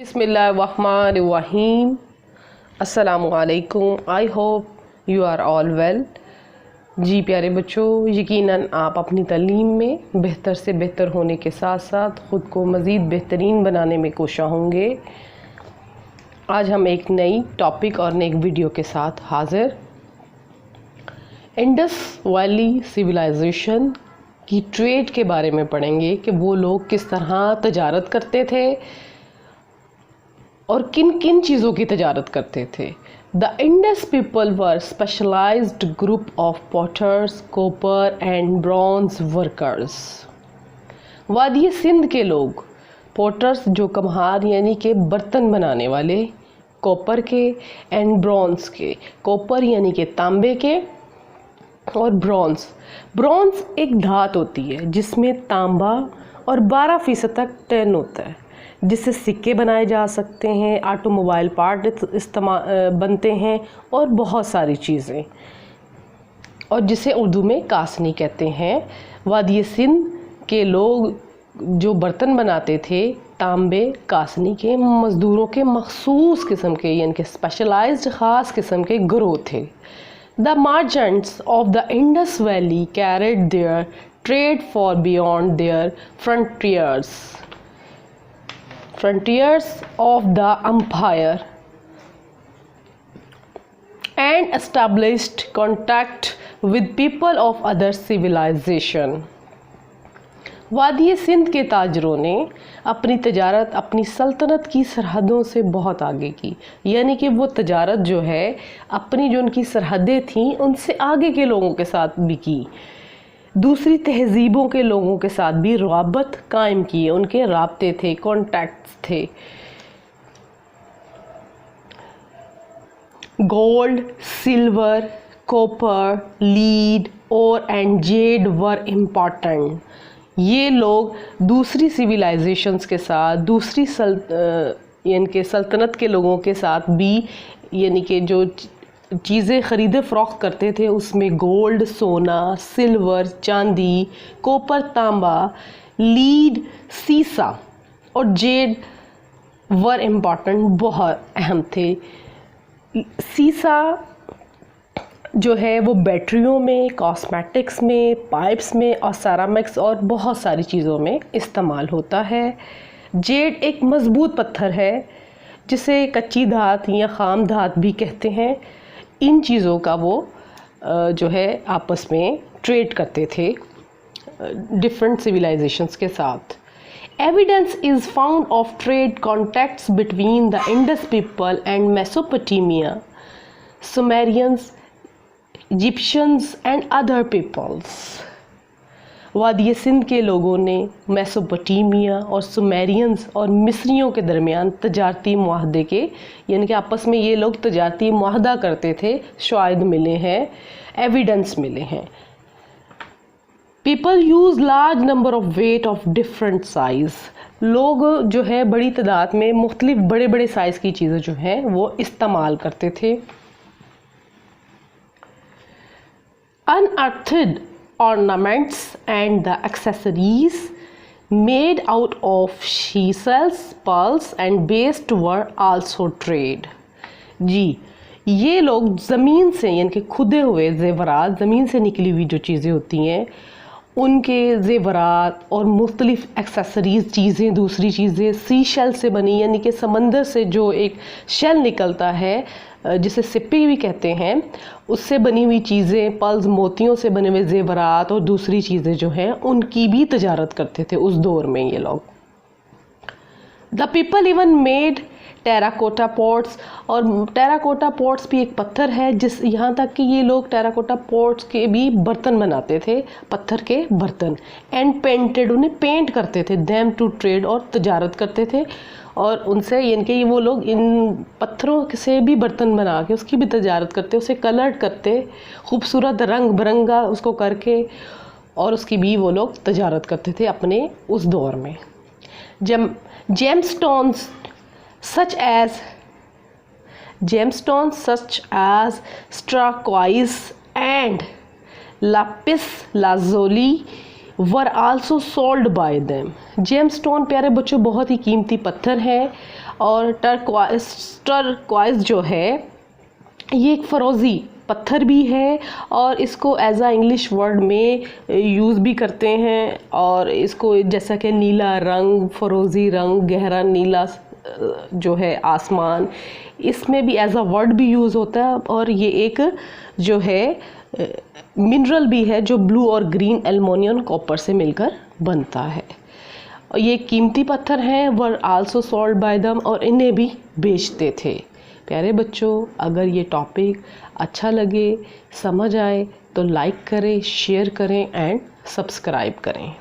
बिस्मिल्लाहिर्रहमानिर्रहीम। अस्सलामुअलैकुम। I hope you are all well. जी प्यारे बच्चों, यकीनन आप अपनी तालीम में बेहतर से बेहतर होने के साथ साथ ख़ुद को मज़ीद बेहतरीन बनाने में कोशिश होंगे। आज हम एक नई टॉपिक और नई वीडियो के साथ हाज़िर। इंडस वैली सिविलाइजेशन की ट्रेड के बारे में पढ़ेंगे कि वो लोग किस तरह तजारत करते थे और किन किन चीज़ों की तजारत करते थे। The Indus people were specialized group of potters, copper and bronze workers. वादी सिंध के लोग पॉटर्स जो कम्हार यानी कि बर्तन बनाने वाले, कॉपर के एंड ब्रॉन्ज के, कॉपर यानी कि तांबे के और ब्रॉन्ज एक धात होती है जिसमें तांबा और 12% तक टैन होता है, जिससे सिक्के बनाए जा सकते हैं, ऑटोमोबाइल पार्ट बनते हैं और बहुत सारी चीज़ें, और जिसे उर्दू में कासनी कहते हैं। वादी सिंध के लोग जो बर्तन बनाते थे तांबे कासनी के, मज़दूरों के मखसूस किस्म के यानी कि स्पेशलाइज्ड ख़ास किस्म के ग्रोह थे। The merchants of the Indus valley carried their trade far beyond their frontiers of the empire and established contact with people of other civilization। वादी सिंध के ताजरों ने अपनी तजारत अपनी सल्तनत की सरहदों से बहुत आगे की, यानी कि वो तजारत जो है अपनी जो उनकी सरहदें थीं उनसे आगे के लोगों के साथ भी की, दूसरी तहजीबों के लोगों के साथ भी रवाबत कायम किए, उनके राब्ते थे, कॉन्टैक्ट्स थे। गोल्ड, सिल्वर, कॉपर, लीड और एंड जेड वर इम्पॉर्टेंट। ये लोग दूसरी सिविलाइजेशंस के साथ, दूसरी यानी कि सल्तनत के लोगों के साथ भी, यानी कि जो चीज़ें ख़रीदे फ़रोख्त करते थे उसमें गोल्ड, सोना, सिल्वर, चांदी, कॉपर, तांबा, लीड, सीसा और जेड वर इम्पॉर्टेंट, बहुत अहम थे। सीसा जो है वो बैटरियों में, कॉस्मेटिक्स में, पाइप्स में और सेरामिक्स और बहुत सारी चीज़ों में इस्तेमाल होता है। जेड एक मज़बूत पत्थर है जिसे कच्ची धात या ख़ाम धात भी कहते हैं। इन चीज़ों का वो जो है आपस में ट्रेड करते थे डिफरेंट सिविलाइजेशंस के साथ। Evidence is found of trade contacts between the Indus people and Mesopotamia, Sumerians, Egyptians and other peoples. वादी सिंध के लोगों ने मेसोपोटामिया और सुमेरियंस और मिस्रियों के दरमियान तजारती मुआहदे के, यानी कि आपस में ये लोग तजारती मुआहदा करते थे, शायद मिले हैं, एविडेंस मिले हैं। People use large number of weight of different size. लोग जो है बड़ी तादाद में मुख्तलिफ बड़े बड़े साइज़ की चीज़ें जो हैं वो इस्तेमाल करते थे। अनअर्थड ornaments and the accessories made out of shells, pearls and beads were also trade। जी, ये लोग ज़मीन से यानी कि खुदे हुए ज़ेवरात, ज़मीन से निकली हुई जो चीज़ें होती हैं उनके ज़ेवरात और मुख्तलिफ़ एक्सेसरीज़ चीज़ें, दूसरी चीज़ें सी शेल से बनी, यानी कि समंदर से जो एक शेल निकलता है जिसे सिप्पी भी कहते हैं, उससे बनी हुई चीज़ें, पल्स, मोतियों से बने हुए ज़ेवरात और दूसरी चीज़ें जो हैं उनकी भी तजारत करते थे उस दौर में ये लोग। The people even made terracotta pots, और टेराकोटा पॉट्स भी एक पत्थर है जिस यहाँ तक कि ये लोग टेराकोटा पॉट्स के भी बर्तन बनाते थे, पत्थर के बर्तन, एंड पेंटेड, उन्हें पेंट करते थे, देम टू ट्रेड, और तजारत करते थे और उनसे, यानी कि वो लोग इन पत्थरों से भी बर्तन बना के उसकी भी तजारत करते, उसे कलर करते, खूबसूरत रंग बिरंगा उसको करके, और उसकी भी वो लोग तजारत करते थे अपने उस दौर में। gemstones such as turquoise and lapis lazuli were also sold by them। Gemstone प्यारे बच्चों बहुत ही कीमती पत्थर है और टर्कवाइज जो है ये एक फ़िरोज़ी पत्थर भी है और इसको एज आ इंग्लिश वर्ड में यूज़ भी करते हैं। और इसको जैसा कि नीला रंग, फ़िरोज़ी रंग, गहरा नीला जो है आसमान, इसमें भी एज अ वर्ड भी यूज़ होता है। और ये एक जो है मिनरल भी है जो ब्लू और ग्रीन एल्युमिनियम कॉपर से मिलकर बनता है। और ये कीमती पत्थर हैं, वर आल्सो सोल्ड बाय दम, और इन्हें भी बेचते थे। प्यारे बच्चों, अगर ये टॉपिक अच्छा लगे, समझ आए तो लाइक करें, शेयर करें एंड सब्सक्राइब करें।